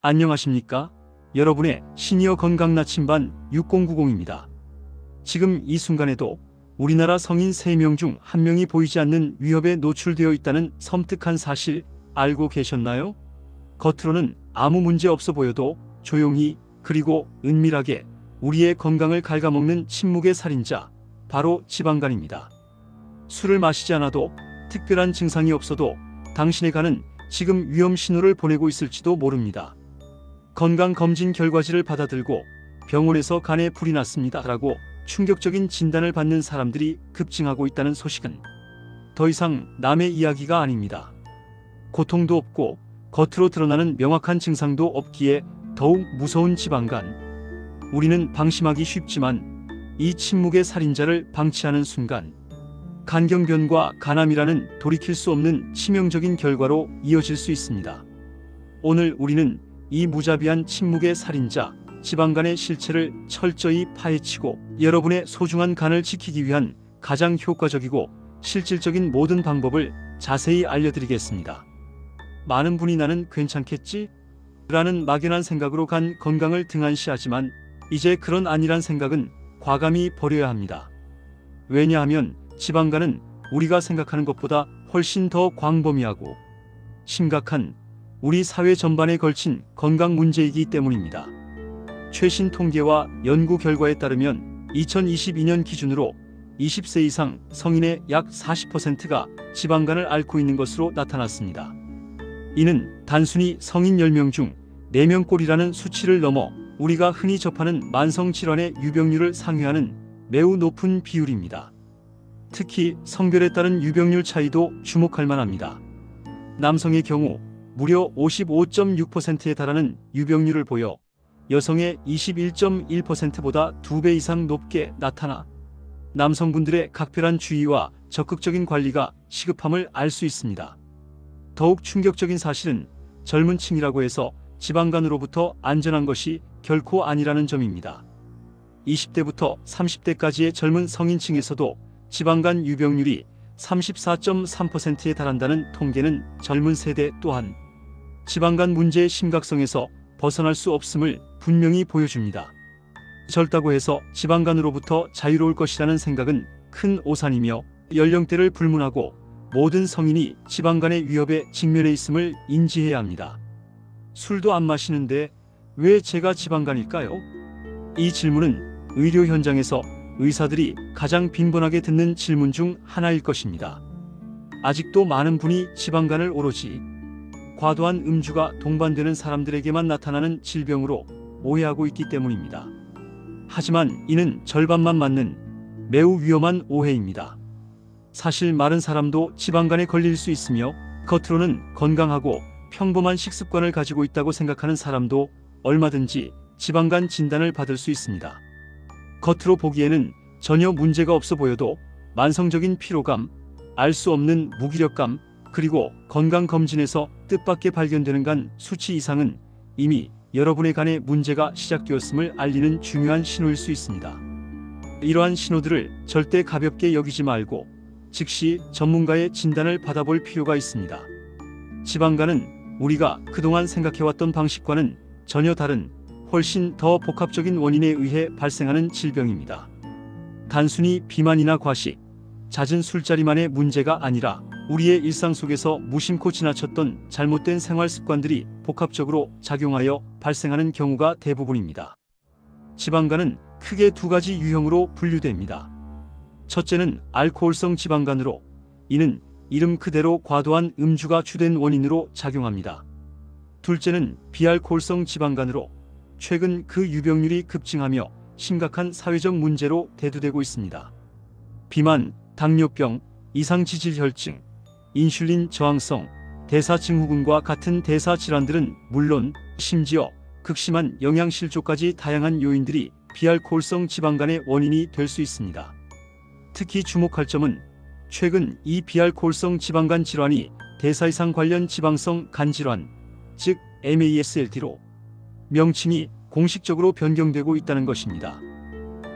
안녕하십니까? 여러분의 시니어 건강 나침반 6090입니다. 지금 이 순간에도 우리나라 성인 3명 중 1명이 보이지 않는 위협에 노출되어 있다는 섬뜩한 사실 알고 계셨나요? 겉으로는 아무 문제 없어 보여도 조용히 그리고 은밀하게 우리의 건강을 갉아먹는 침묵의 살인자, 바로 지방간입니다. 술을 마시지 않아도 특별한 증상이 없어도 당신의 간은 지금 위험 신호를 보내고 있을지도 모릅니다. 건강검진 결과지를 받아들고 병원에서 간에 불이 났습니다 라고 충격적인 진단을 받는 사람들이 급증하고 있다는 소식은 더 이상 남의 이야기가 아닙니다. 고통도 없고 겉으로 드러나는 명확한 증상도 없기에 더욱 무서운 지방간. 우리는 방심하기 쉽지만 이 침묵의 살인자를 방치하는 순간 간경변과 간암이라는 돌이킬 수 없는 치명적인 결과로 이어질 수 있습니다. 오늘 우리는 이 무자비한 침묵의 살인자, 지방간의 실체를 철저히 파헤치고 여러분의 소중한 간을 지키기 위한 가장 효과적이고 실질적인 모든 방법을 자세히 알려드리겠습니다. 많은 분이 나는 괜찮겠지? 라는 막연한 생각으로 간 건강을 등한시하지만 이제 그런 아니란 생각은 과감히 버려야 합니다. 왜냐하면 지방간은 우리가 생각하는 것보다 훨씬 더 광범위하고 심각한 우리 사회 전반에 걸친 건강 문제이기 때문입니다. 최신 통계와 연구 결과에 따르면 2022년 기준으로 20세 이상 성인의 약 40%가 지방간을 앓고 있는 것으로 나타났습니다. 이는 단순히 성인 10명 중 4명꼴이라는 수치를 넘어 우리가 흔히 접하는 만성질환의 유병률을 상회하는 매우 높은 비율입니다. 특히 성별에 따른 유병률 차이도 주목할 만합니다. 남성의 경우 무려 55.6%에 달하는 유병률을 보여 여성의 21.1%보다 2배 이상 높게 나타나 남성분들의 각별한 주의와 적극적인 관리가 시급함을 알 수 있습니다. 더욱 충격적인 사실은 젊은 층이라고 해서 지방간으로부터 안전한 것이 결코 아니라는 점입니다. 20대부터 30대까지의 젊은 성인층에서도 지방간 유병률이 34.3%에 달한다는 통계는 젊은 세대 또한 지방간 문제의 심각성에서 벗어날 수 없음을 분명히 보여줍니다. 젊다고 해서 지방간으로부터 자유로울 것이라는 생각은 큰 오산이며 연령대를 불문하고 모든 성인이 지방간의 위협에 직면해 있음을 인지해야 합니다. 술도 안 마시는데 왜 제가 지방간일까요? 이 질문은 의료 현장에서 의사들이 가장 빈번하게 듣는 질문 중 하나일 것입니다. 아직도 많은 분이 지방간을 오로지 과도한 음주가 동반되는 사람들에게만 나타나는 질병으로 오해하고 있기 때문입니다. 하지만 이는 절반만 맞는 매우 위험한 오해입니다. 사실 마른 사람도 지방간에 걸릴 수 있으며 겉으로는 건강하고 평범한 식습관을 가지고 있다고 생각하는 사람도 얼마든지 지방간 진단을 받을 수 있습니다. 겉으로 보기에는 전혀 문제가 없어 보여도 만성적인 피로감, 알 수 없는 무기력감, 그리고 건강검진에서 뜻밖의 발견되는 간 수치 이상은 이미 여러분의 간에 문제가 시작되었음을 알리는 중요한 신호일 수 있습니다. 이러한 신호들을 절대 가볍게 여기지 말고 즉시 전문가의 진단을 받아볼 필요가 있습니다. 지방간은 우리가 그동안 생각해왔던 방식과는 전혀 다른 훨씬 더 복합적인 원인에 의해 발생하는 질병입니다. 단순히 비만이나 과식, 잦은 술자리만의 문제가 아니라 우리의 일상 속에서 무심코 지나쳤던 잘못된 생활 습관들이 복합적으로 작용하여 발생하는 경우가 대부분입니다. 지방간은 크게 두 가지 유형으로 분류됩니다. 첫째는 알코올성 지방간으로, 이는 이름 그대로 과도한 음주가 주된 원인으로 작용합니다. 둘째는 비알코올성 지방간으로, 최근 그 유병률이 급증하며 심각한 사회적 문제로 대두되고 있습니다. 비만, 당뇨병, 이상지질혈증, 인슐린 저항성, 대사증후군과 같은 대사질환들은 물론 심지어 극심한 영양실조까지 다양한 요인들이 비알코올성 지방간의 원인이 될 수 있습니다. 특히 주목할 점은 최근 이 비알코올성 지방간 질환이 대사이상 관련 지방성 간질환, 즉 MASLD로 명칭이 공식적으로 변경되고 있다는 것입니다.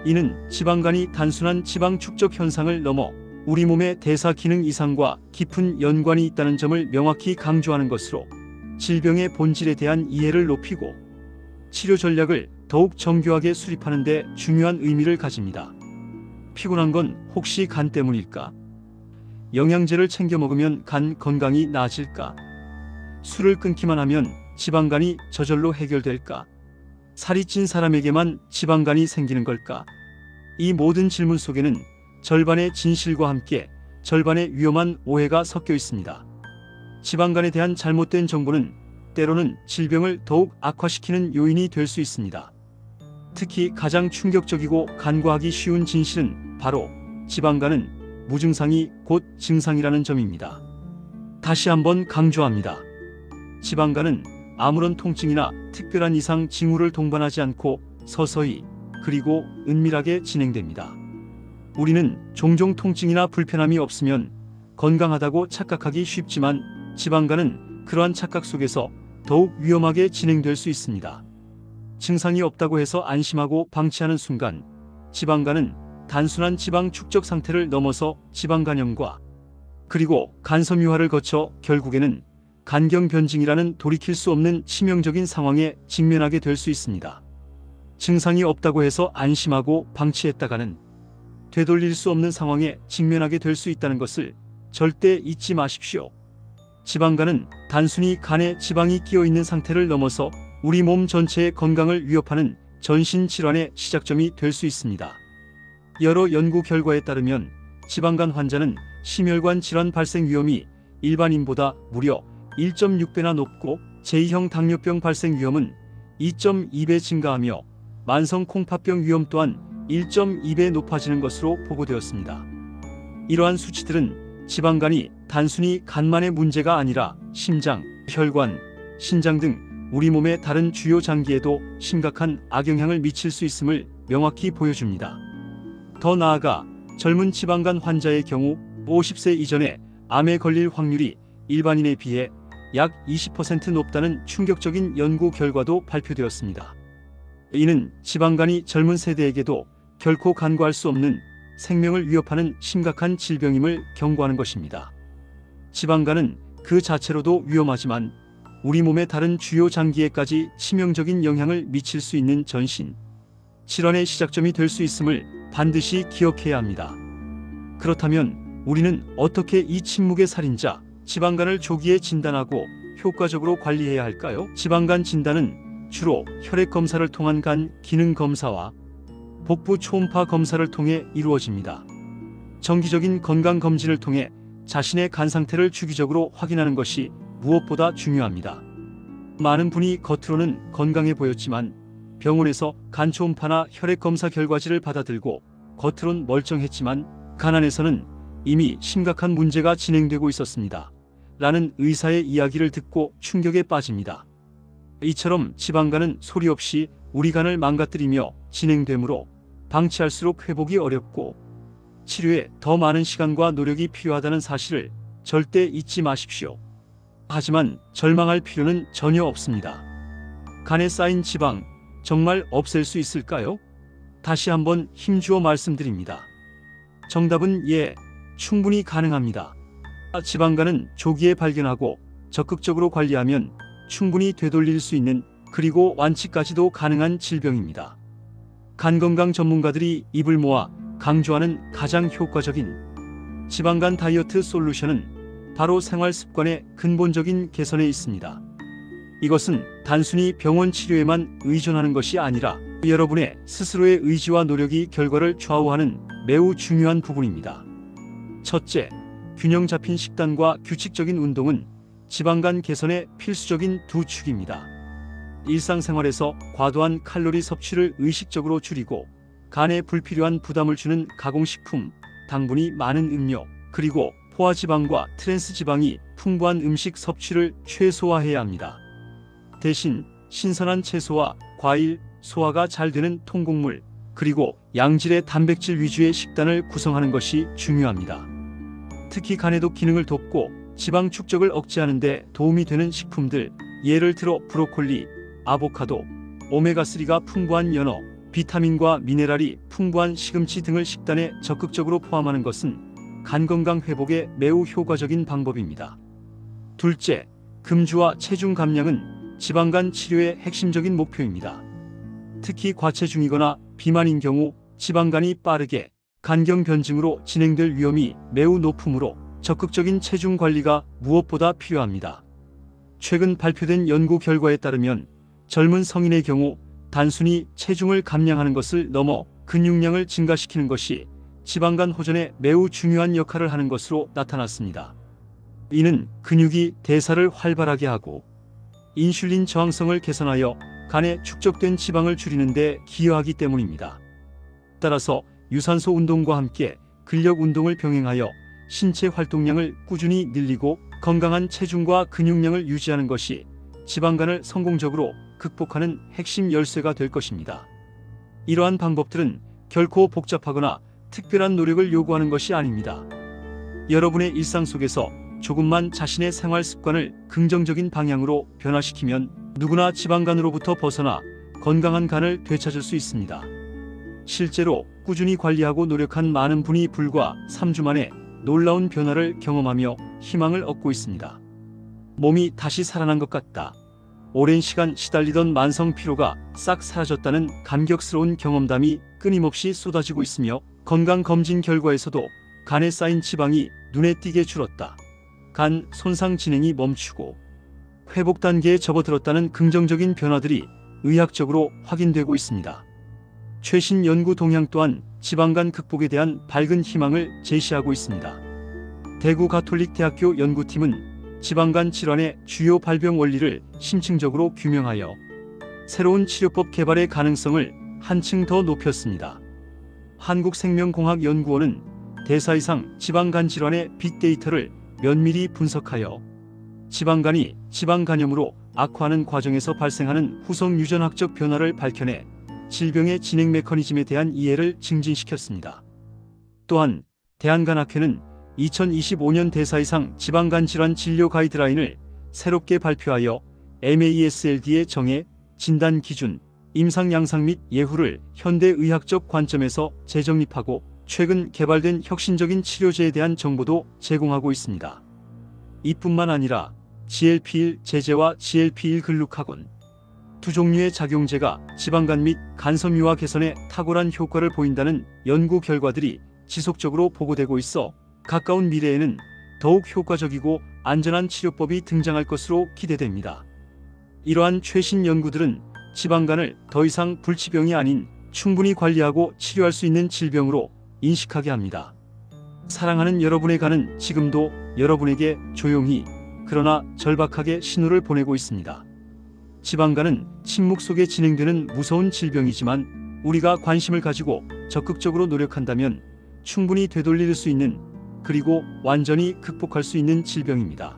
이는 지방간이 단순한 지방 축적 현상을 넘어 우리 몸의 대사 기능 이상과 깊은 연관이 있다는 점을 명확히 강조하는 것으로 질병의 본질에 대한 이해를 높이고 치료 전략을 더욱 정교하게 수립하는 데 중요한 의미를 가집니다. 피곤한 건 혹시 간 때문일까? 영양제를 챙겨 먹으면 간 건강이 나아질까? 술을 끊기만 하면 지방간이 저절로 해결될까? 살이 찐 사람에게만 지방간이 생기는 걸까? 이 모든 질문 속에는 절반의 진실과 함께 절반의 위험한 오해가 섞여 있습니다. 지방간에 대한 잘못된 정보는 때로는 질병을 더욱 악화시키는 요인이 될 수 있습니다. 특히 가장 충격적이고 간과하기 쉬운 진실은 바로 지방간은 무증상이 곧 증상이라는 점입니다. 다시 한번 강조합니다. 지방간은 아무런 통증이나 특별한 이상 징후를 동반하지 않고 서서히 그리고 은밀하게 진행됩니다. 우리는 종종 통증이나 불편함이 없으면 건강하다고 착각하기 쉽지만 지방간은 그러한 착각 속에서 더욱 위험하게 진행될 수 있습니다. 증상이 없다고 해서 안심하고 방치하는 순간 지방간은 단순한 지방 축적 상태를 넘어서 지방간염과 그리고 간섬유화를 거쳐 결국에는 간경변증이라는 돌이킬 수 없는 치명적인 상황에 직면하게 될 수 있습니다. 증상이 없다고 해서 안심하고 방치했다가는 되돌릴 수 없는 상황에 직면하게 될 수 있다는 것을 절대 잊지 마십시오. 지방간은 단순히 간에 지방이 끼어 있는 상태를 넘어서 우리 몸 전체의 건강을 위협하는 전신 질환의 시작점이 될 수 있습니다. 여러 연구 결과에 따르면 지방간 환자는 심혈관 질환 발생 위험이 일반인보다 무려 1.6배나 높고 제2형 당뇨병 발생 위험은 2.2배 증가하며 만성 콩팥병 위험 또한 1.2배 높아지는 것으로 보고되었습니다. 이러한 수치들은 지방간이 단순히 간만의 문제가 아니라 심장, 혈관, 신장 등 우리 몸의 다른 주요 장기에도 심각한 악영향을 미칠 수 있음을 명확히 보여줍니다. 더 나아가 젊은 지방간 환자의 경우 50세 이전에 암에 걸릴 확률이 일반인에 비해 약 20% 높다는 충격적인 연구 결과도 발표되었습니다. 이는 지방간이 젊은 세대에게도 결코 간과할 수 없는 생명을 위협하는 심각한 질병임을 경고하는 것입니다. 지방간은 그 자체로도 위험하지만 우리 몸의 다른 주요 장기에까지 치명적인 영향을 미칠 수 있는 전신 질환의 시작점이 될 수 있음을 반드시 기억해야 합니다. 그렇다면 우리는 어떻게 이 침묵의 살인자 지방간을 조기에 진단하고 효과적으로 관리해야 할까요? 지방간 진단은 주로 혈액 검사를 통한 간 기능 검사와 복부 초음파 검사를 통해 이루어집니다. 정기적인 건강 검진을 통해 자신의 간 상태를 주기적으로 확인하는 것이 무엇보다 중요합니다. 많은 분이 겉으로는 건강해 보였지만 병원에서 간 초음파나 혈액 검사 결과지를 받아들고 겉으론 멀쩡했지만 간 안에서는 이미 심각한 문제가 진행되고 있었습니다. 라는 의사의 이야기를 듣고 충격에 빠집니다. 이처럼 지방간은 소리 없이 우리 간을 망가뜨리며 진행되므로 방치할수록 회복이 어렵고 치료에 더 많은 시간과 노력이 필요하다는 사실을 절대 잊지 마십시오. 하지만 절망할 필요는 전혀 없습니다. 간에 쌓인 지방 정말 없앨 수 있을까요? 다시 한번 힘주어 말씀드립니다. 정답은 예, 충분히 가능합니다. 지방간은 조기에 발견하고 적극적으로 관리하면 충분히 되돌릴 수 있는 그리고 완치까지도 가능한 질병입니다. 간건강 전문가들이 입을 모아 강조하는 가장 효과적인 지방간 다이어트 솔루션은 바로 생활습관의 근본적인 개선에 있습니다. 이것은 단순히 병원 치료에만 의존하는 것이 아니라 여러분의 스스로의 의지와 노력이 결과를 좌우하는 매우 중요한 부분입니다. 첫째, 균형 잡힌 식단과 규칙적인 운동은 지방간 개선의 필수적인 두 축입니다. 일상생활에서 과도한 칼로리 섭취를 의식적으로 줄이고 간에 불필요한 부담을 주는 가공식품, 당분이 많은 음료, 그리고 포화지방과 트랜스지방이 풍부한 음식 섭취를 최소화해야 합니다. 대신 신선한 채소와 과일, 소화가 잘 되는 통곡물, 그리고 양질의 단백질 위주의 식단을 구성하는 것이 중요합니다. 특히 간에도 기능을 돕고 지방 축적을 억제하는 데 도움이 되는 식품들, 예를 들어 브로콜리, 아보카도, 오메가3가 풍부한 연어, 비타민과 미네랄이 풍부한 시금치 등을 식단에 적극적으로 포함하는 것은 간 건강 회복에 매우 효과적인 방법입니다. 둘째, 금주와 체중 감량은 지방간 치료의 핵심적인 목표입니다. 특히 과체중이거나 비만인 경우 지방간이 빠르게 간경 변증으로 진행될 위험이 매우 높으므로 적극적인 체중 관리가 무엇보다 필요합니다. 최근 발표된 연구 결과에 따르면 젊은 성인의 경우 단순히 체중을 감량하는 것을 넘어 근육량을 증가시키는 것이 지방간 호전에 매우 중요한 역할을 하는 것으로 나타났습니다. 이는 근육이 대사를 활발하게 하고 인슐린 저항성을 개선하여 간에 축적된 지방을 줄이는 데 기여하기 때문입니다. 따라서 유산소 운동과 함께 근력 운동을 병행하여 신체 활동량을 꾸준히 늘리고 건강한 체중과 근육량을 유지하는 것이 지방간을 성공적으로 극복하는 핵심 열쇠가 될 것입니다. 이러한 방법들은 결코 복잡하거나 특별한 노력을 요구하는 것이 아닙니다. 여러분의 일상 속에서 조금만 자신의 생활 습관을 긍정적인 방향으로 변화시키면 누구나 지방간으로부터 벗어나 건강한 간을 되찾을 수 있습니다. 실제로 꾸준히 관리하고 노력한 많은 분이 불과 3주 만에 놀라운 변화를 경험하며 희망을 얻고 있습니다. 몸이 다시 살아난 것 같다. 오랜 시간 시달리던 만성 피로가 싹 사라졌다는 감격스러운 경험담이 끊임없이 쏟아지고 있으며 건강검진 결과에서도 간에 쌓인 지방이 눈에 띄게 줄었다. 간 손상 진행이 멈추고 회복 단계에 접어들었다는 긍정적인 변화들이 의학적으로 확인되고 있습니다. 최신 연구 동향 또한 지방간 극복에 대한 밝은 희망을 제시하고 있습니다. 대구 가톨릭대학교 연구팀은 지방간 질환의 주요 발병 원리를 심층적으로 규명하여 새로운 치료법 개발의 가능성을 한층 더 높였습니다. 한국생명공학연구원은 대사 이상 지방간 질환의 빅데이터를 면밀히 분석하여 지방간이 지방간염으로 악화하는 과정에서 발생하는 후속 유전학적 변화를 밝혀내 질병의 진행 메커니즘에 대한 이해를 증진시켰습니다. 또한 대한간학회는 2025년 대사 이상 지방간 질환 진료 가이드라인을 새롭게 발표하여 MASLD의 정의, 진단 기준, 임상 양상 및 예후를 현대의학적 관점에서 재정립하고 최근 개발된 혁신적인 치료제에 대한 정보도 제공하고 있습니다. 이뿐만 아니라 GLP-1 제제와 GLP-1 글루카곤 두 종류의 작용제가 지방간 및 간섬유화 개선에 탁월한 효과를 보인다는 연구 결과들이 지속적으로 보고되고 있어 가까운 미래에는 더욱 효과적이고 안전한 치료법이 등장할 것으로 기대됩니다. 이러한 최신 연구들은 지방간을 더 이상 불치병이 아닌 충분히 관리하고 치료할 수 있는 질병으로 인식하게 합니다. 사랑하는 여러분의 간은 지금도 여러분에게 조용히 그러나 절박하게 신호를 보내고 있습니다. 지방간은 침묵 속에 진행되는 무서운 질병이지만 우리가 관심을 가지고 적극적으로 노력한다면 충분히 되돌릴 수 있는 그리고 완전히 극복할 수 있는 질병입니다.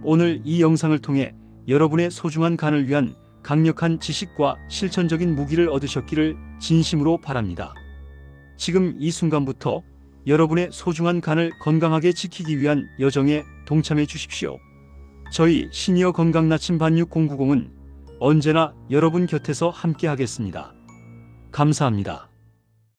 오늘 이 영상을 통해 여러분의 소중한 간을 위한 강력한 지식과 실천적인 무기를 얻으셨기를 진심으로 바랍니다. 지금 이 순간부터 여러분의 소중한 간을 건강하게 지키기 위한 여정에 동참해 주십시오. 저희 시니어 건강나침반 6090은 언제나 여러분 곁에서 함께 하겠습니다. 감사합니다.